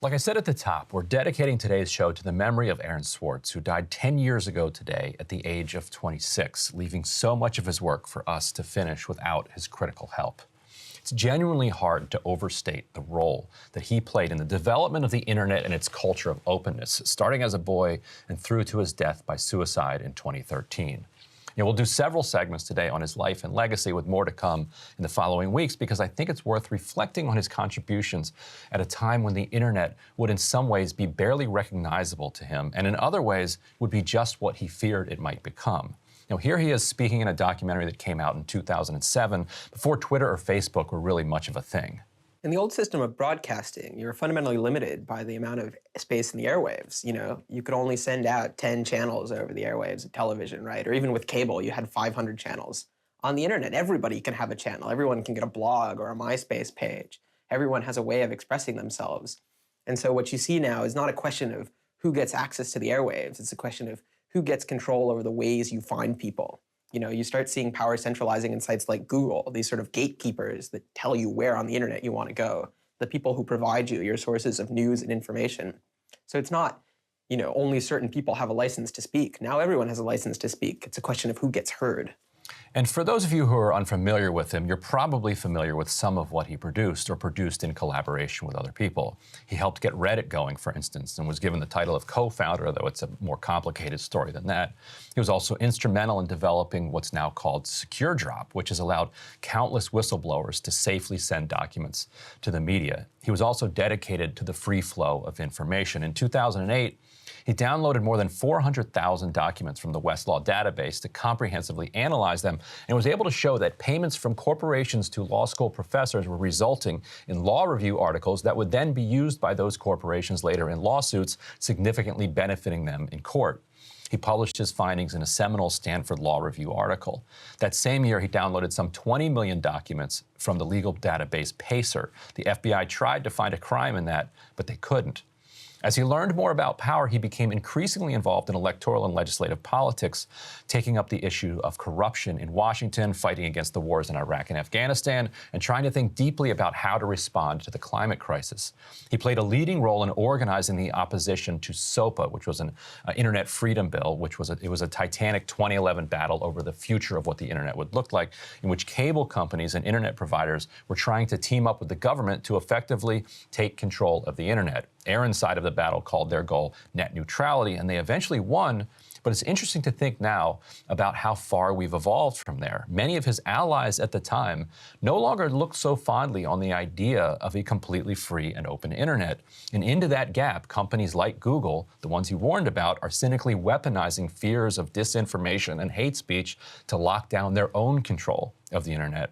Like I said at the top, we're dedicating today's show to the memory of Aaron Swartz, who died 10 years ago today at the age of 26, leaving so much of his work for us to finish without his critical help. It's genuinely hard to overstate the role that he played in the development of the internet and its culture of openness, starting as a boy and through to his death by suicide in 2013. We'll do several segments today on his life and legacy, with more to come in the following weeks, because I think it's worth reflecting on his contributions at a time when the internet would in some ways be barely recognizable to him, and in other ways would be just what he feared it might become. Here he is speaking in a documentary that came out in 2007, before Twitter or Facebook were really much of a thing. In the old system of broadcasting, you're fundamentally limited by the amount of space in the airwaves. You could only send out 10 channels over the airwaves of television, right? Or even with cable, you had 500 channels. On the internet, everybody can have a channel. Everyone can get a blog or a MySpace page. Everyone has a way of expressing themselves. And so what you see now is not a question of who gets access to the airwaves. It's a question of who gets control over the ways you find people. You start seeing power centralizing in sites like Google, these sort of gatekeepers that tell you where on the internet you want to go, the people who provide you your sources of news and information. So it's not, only certain people have a license to speak. Now everyone has a license to speak. It's a question of who gets heard. And for those of you who are unfamiliar with him, you're probably familiar with some of what he produced, or produced in collaboration with other people. He helped get Reddit going, for instance, and was given the title of co-founder, though it's a more complicated story than that. He was also instrumental in developing what's now called Secure Drop, which has allowed countless whistleblowers to safely send documents to the media. He was also dedicated to the free flow of information. In 2008, he downloaded more than 400,000 documents from the Westlaw database to comprehensively analyze them, and was able to show that payments from corporations to law school professors were resulting in law review articles that would then be used by those corporations later in lawsuits, significantly benefiting them in court. He published his findings in a seminal Stanford Law Review article. That same year, he downloaded some 20 million documents from the legal database Pacer. The FBI tried to find a crime in that, but they couldn't. As he learned more about power, he became increasingly involved in electoral and legislative politics, taking up the issue of corruption in Washington, fighting against the wars in Iraq and Afghanistan, and trying to think deeply about how to respond to the climate crisis. He played a leading role in organizing the opposition to SOPA, which was an Internet Freedom Bill, which was a titanic 2011 battle over the future of what the Internet would look like, in which cable companies and Internet providers were trying to team up with the government to effectively take control of the Internet. Aaron's side of the battle called their goal net neutrality, and they eventually won. But it's interesting to think now about how far we've evolved from there. Many of his allies at the time no longer looked so fondly on the idea of a completely free and open internet. And into that gap, companies like Google, the ones he warned about, are cynically weaponizing fears of disinformation and hate speech to lock down their own control of the internet.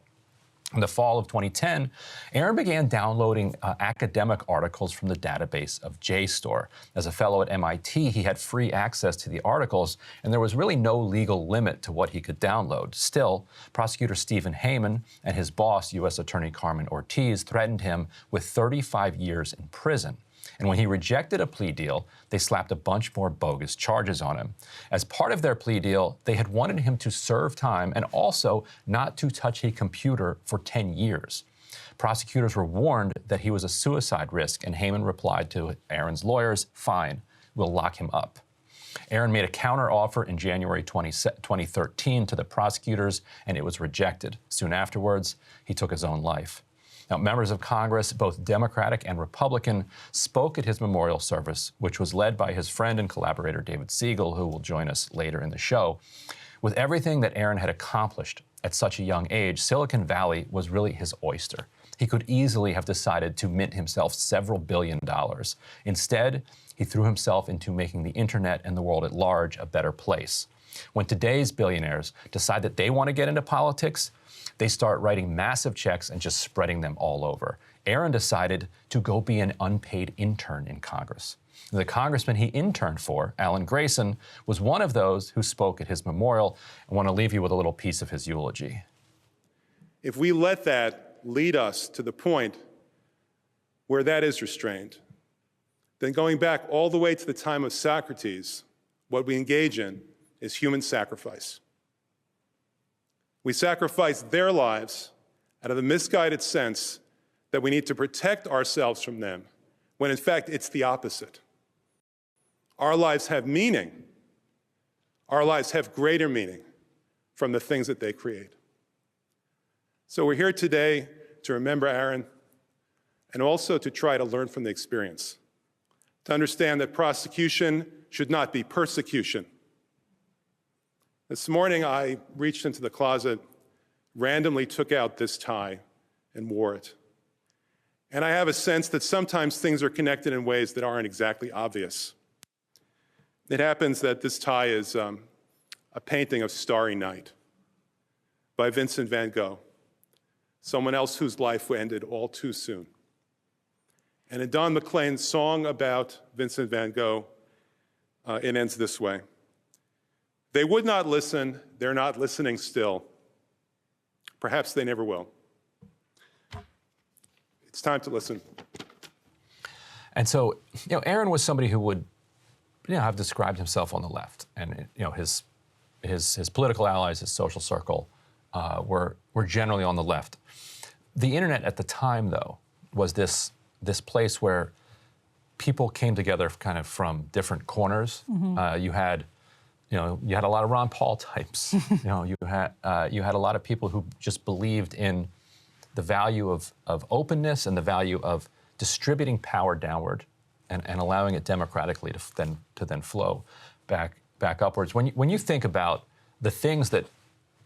In the fall of 2010, Aaron began downloading academic articles from the database of JSTOR. As a fellow at MIT, he had free access to the articles, and there was really no legal limit to what he could download. Still, prosecutor Stephen Heyman and his boss, U.S. Attorney Carmen Ortiz, threatened him with 35 years in prison. And when he rejected a plea deal, they slapped a bunch more bogus charges on him. As part of their plea deal, they had wanted him to serve time and also not to touch a computer for 10 years. Prosecutors were warned that he was a suicide risk, and Heyman replied to Aaron's lawyers, "Fine, we'll lock him up." Aaron made a counteroffer in January 2013 to the prosecutors, and it was rejected. Soon afterwards, he took his own life. Now, members of Congress, both Democratic and Republican, spoke at his memorial service, which was led by his friend and collaborator David Siegel, who will join us later in the show. With everything that Aaron had accomplished at such a young age, Silicon Valley was really his oyster. He could easily have decided to mint himself several $billion. Instead, he threw himself into making the internet and the world at large a better place. When today's billionaires decide that they want to get into politics, they start writing massive checks and just spreading them all over. Aaron decided to go be an unpaid intern in Congress. The congressman he interned for, Alan Grayson, was one of those who spoke at his memorial. I want to leave you with a little piece of his eulogy. If we let that lead us to the point where that is restrained, then going back all the way to the time of Socrates, what we engage in is human sacrifice. We sacrifice their lives out of the misguided sense that we need to protect ourselves from them when in fact it's the opposite. Our lives have meaning. Our lives have greater meaning from the things that they create. So we're here today to remember Aaron and also to try to learn from the experience, to understand that prosecution should not be persecution. This morning I reached into the closet, randomly took out this tie and wore it. And I have a sense that sometimes things are connected in ways that aren't exactly obvious. It happens that this tie is a painting of Starry Night by Vincent van Gogh, someone else whose life ended all too soon. And in Don McLean's song about Vincent van Gogh, it ends this way. They would not listen, they're not listening still. Perhaps they never will. It's time to listen. And so, Aaron was somebody who would, have described himself on the left, and his political allies, his social circle, were generally on the left. The internet at the time, though, was this place where people came together kind of from different corners. Mm-hmm. You had a lot of Ron Paul types. You had a lot of people who just believed in the value of openness and the value of distributing power downward and allowing it democratically to then flow back upwards. When you think about the things that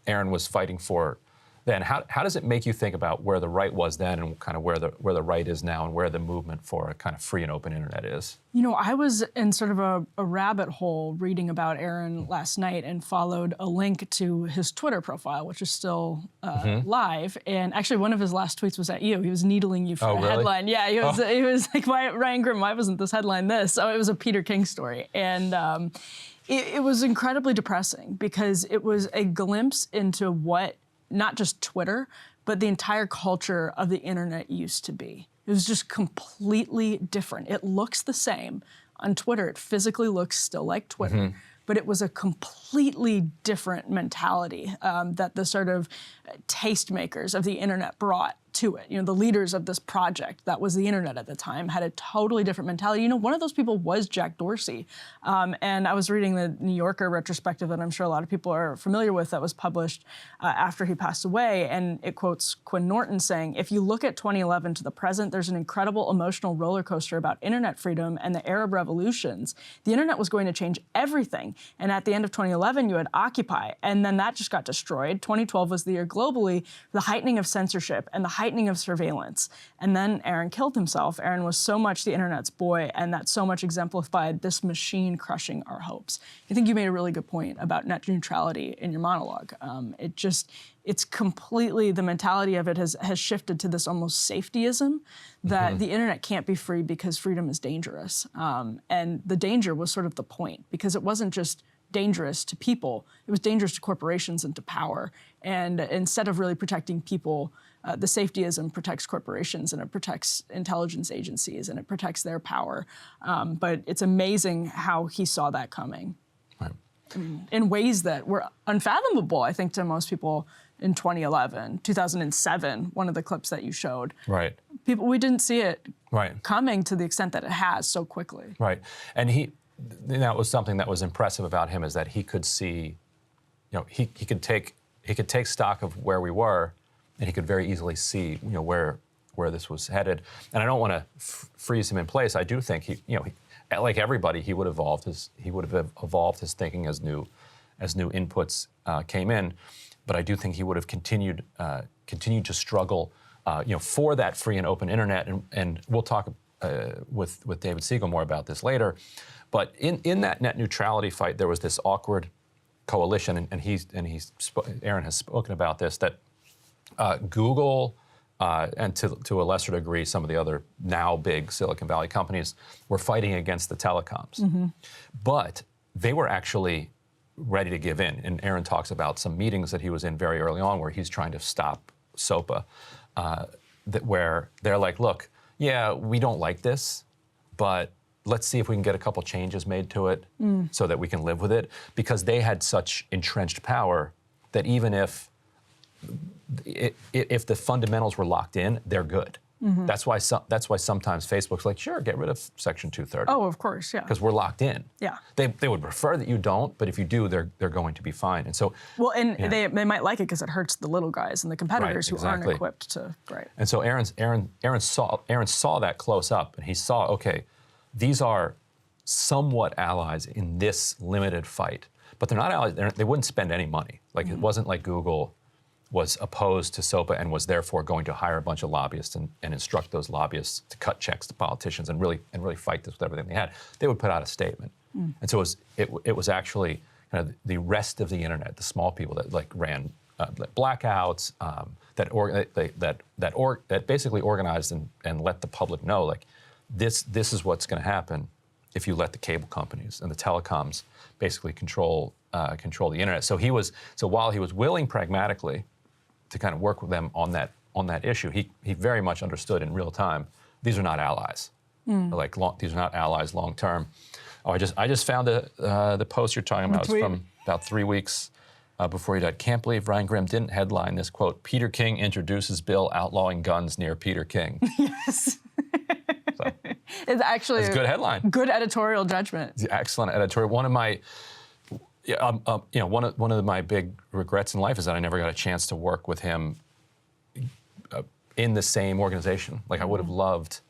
Aaron was fighting for then, how does it make you think about where the right was then and kind of where the right is now and where the movement for a kind of free and open internet is? I was in sort of a rabbit hole reading about Aaron last night and followed a link to his Twitter profile, which is still live. And actually, one of his last tweets was at you. He was needling you for a headline. Yeah, he was like, Ryan Grimm, why wasn't this headline this? So it was a Peter King story. And it was incredibly depressing because it was a glimpse into what not just Twitter, but the entire culture of the internet used to be. It was just completely different. It looks the same. On Twitter, it physically looks still like Twitter, but it was a completely different mentality that the sort of tastemakers of the internet brought to it. The leaders of this project that was the internet at the time had a totally different mentality. One of those people was Jack Dorsey. And I was reading the New Yorker retrospective that I'm sure a lot of people are familiar with that was published after he passed away. And it quotes Quinn Norton saying, if you look at 2011 to the present, there's an incredible emotional roller coaster about internet freedom and the Arab revolutions. The internet was going to change everything. And at the end of 2011, you had Occupy. And then that just got destroyed. 2012 was the year globally, the heightening of censorship and the heightening of surveillance. And then Aaron killed himself. Aaron was so much the internet's boy, and that so much exemplified this machine crushing our hopes. I think you made a really good point about net neutrality in your monologue. It's completely, the mentality of it has shifted to this almost safetyism that the internet can't be free because freedom is dangerous. And the danger was sort of the point, because it wasn't just dangerous to people, it was dangerous to corporations and to power. And instead of really protecting people, the safetyism protects corporations and it protects intelligence agencies and it protects their power. But it's amazing how he saw that coming. Right. In ways that were unfathomable, I think, to most people in 2011, 2007, one of the clips that you showed. Right. We didn't see it coming to the extent that it has so quickly. Right. And that was something that was impressive about him, is that he could see, he could take stock of where we were, and he could very easily see, where this was headed. And I don't want to freeze him in place. I do think he, like everybody, he would have evolved his thinking as new inputs came in. But I do think he would have continued to struggle, for that free and open internet. And we'll talk with David Siegel more about this later. But in that net neutrality fight, there was this awkward coalition, and Aaron has spoken about this, that Google and to a lesser degree some of the other now big Silicon Valley companies were fighting against the telecoms. But they were actually ready to give in. And Aaron talks about some meetings that he was in very early on where he's trying to stop SOPA, where they're like, look, yeah, we don't like this, but let's see if we can get a couple changes made to it so that we can live with it. Because they had such entrenched power that even if the fundamentals were locked in, they're good. That's why sometimes Facebook's like, sure, get rid of Section 230. Oh, of course, yeah. Because we're locked in. Yeah. They would prefer that you don't, but if you do, they're going to be fine. And so Well, and they might like it because it hurts the little guys and the competitors who aren't exactly. equipped to. Right. And so Aaron saw that close up, and he saw, okay, these are somewhat allies in this limited fight, but they're not allies. They wouldn't spend any money. Like it wasn't like Google was opposed to SOPA and was therefore going to hire a bunch of lobbyists and instruct those lobbyists to cut checks to politicians and really fight this with everything they had. They would put out a statement. And so it was actually kind of the rest of the internet, the small people that like ran blackouts, that basically organized and let the public know, like, this is what's going to happen if you let the cable companies and the telecoms basically control the internet. So while he was willing pragmatically to kind of work with them on that issue, he very much understood in real time, these are not allies. These are not allies long term. Oh, I just found the post you're talking about. It's from about 3 weeks before he died. Can't believe Ryan Grimm didn't headline this quote: Peter King introduces bill outlawing guns near Peter King. Yes. So, it's actually a good headline. Good editorial judgment. It's excellent editorial. One of my one of my big regrets in life is that I never got a chance to work with him in the same organization. Like I would have loved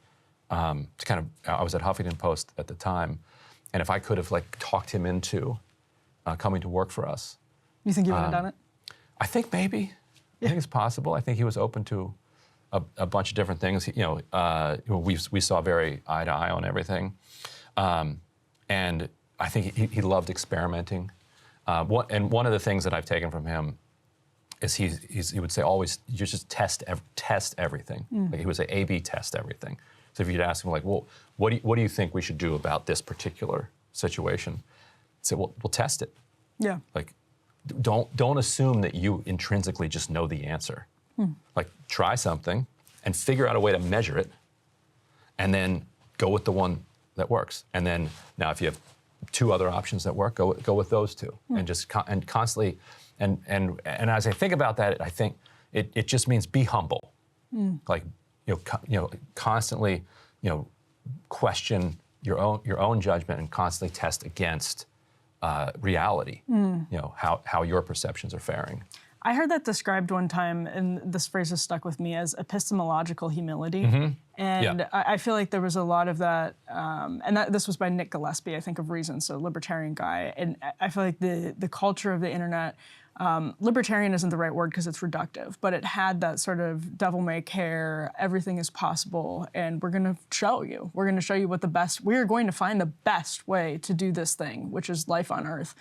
to kind of. I was at Huffington Post at the time, and if I could have like talked him into coming to work for us. You think you would have done it? I think maybe. I think it's possible. I think he was open to a bunch of different things. We saw very eye to eye on everything, and I think he loved experimenting. And one of the things that I've taken from him is he would say always, you just test everything. Like he would say A/B test everything. So if you'd ask him like, well, what do you think we should do about this particular situation? He'd say, well, we'll test it. Yeah. Like, don't assume that you intrinsically just know the answer. Like try something and figure out a way to measure it, and then go with the one that works. And then now if you have 2 other options that work, go with those 2, and just constantly. And as I think about that, I think it just means be humble. Like constantly question your own judgment and constantly test against reality. How your perceptions are faring. I heard that described one time, and this phrase has stuck with me, as epistemological humility. And I feel like there was a lot of that, and this was by Nick Gillespie, I think, of Reason, so libertarian guy. And I feel like the culture of the internet, libertarian isn't the right word because it's reductive, but it had that sort of devil may care, everything is possible, and we're going to show you. We're going to show you we're going to find the best way to do this thing, which is life on Earth,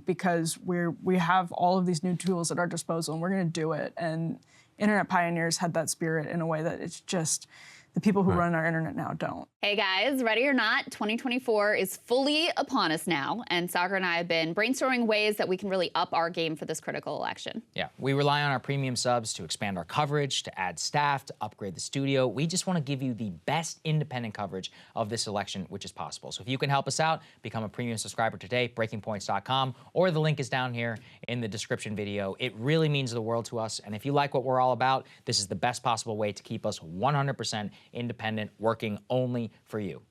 because we have all of these new tools at our disposal, and we're going to do it. And internet pioneers had that spirit in a way that it's just the people who run our internet now don't. Hey guys, ready or not, 2024 is fully upon us now, and Soccer and I have been brainstorming ways that we can really up our game for this critical election. Yeah, we rely on our premium subs to expand our coverage, to add staff, to upgrade the studio. We just want to give you the best independent coverage of this election, which is possible. So if you can help us out, become a premium subscriber today, breakingpoints.com, or the link is down here in the description video. It really means the world to us, and if you like what we're all about, this is the best possible way to keep us 100% independent, working only for you.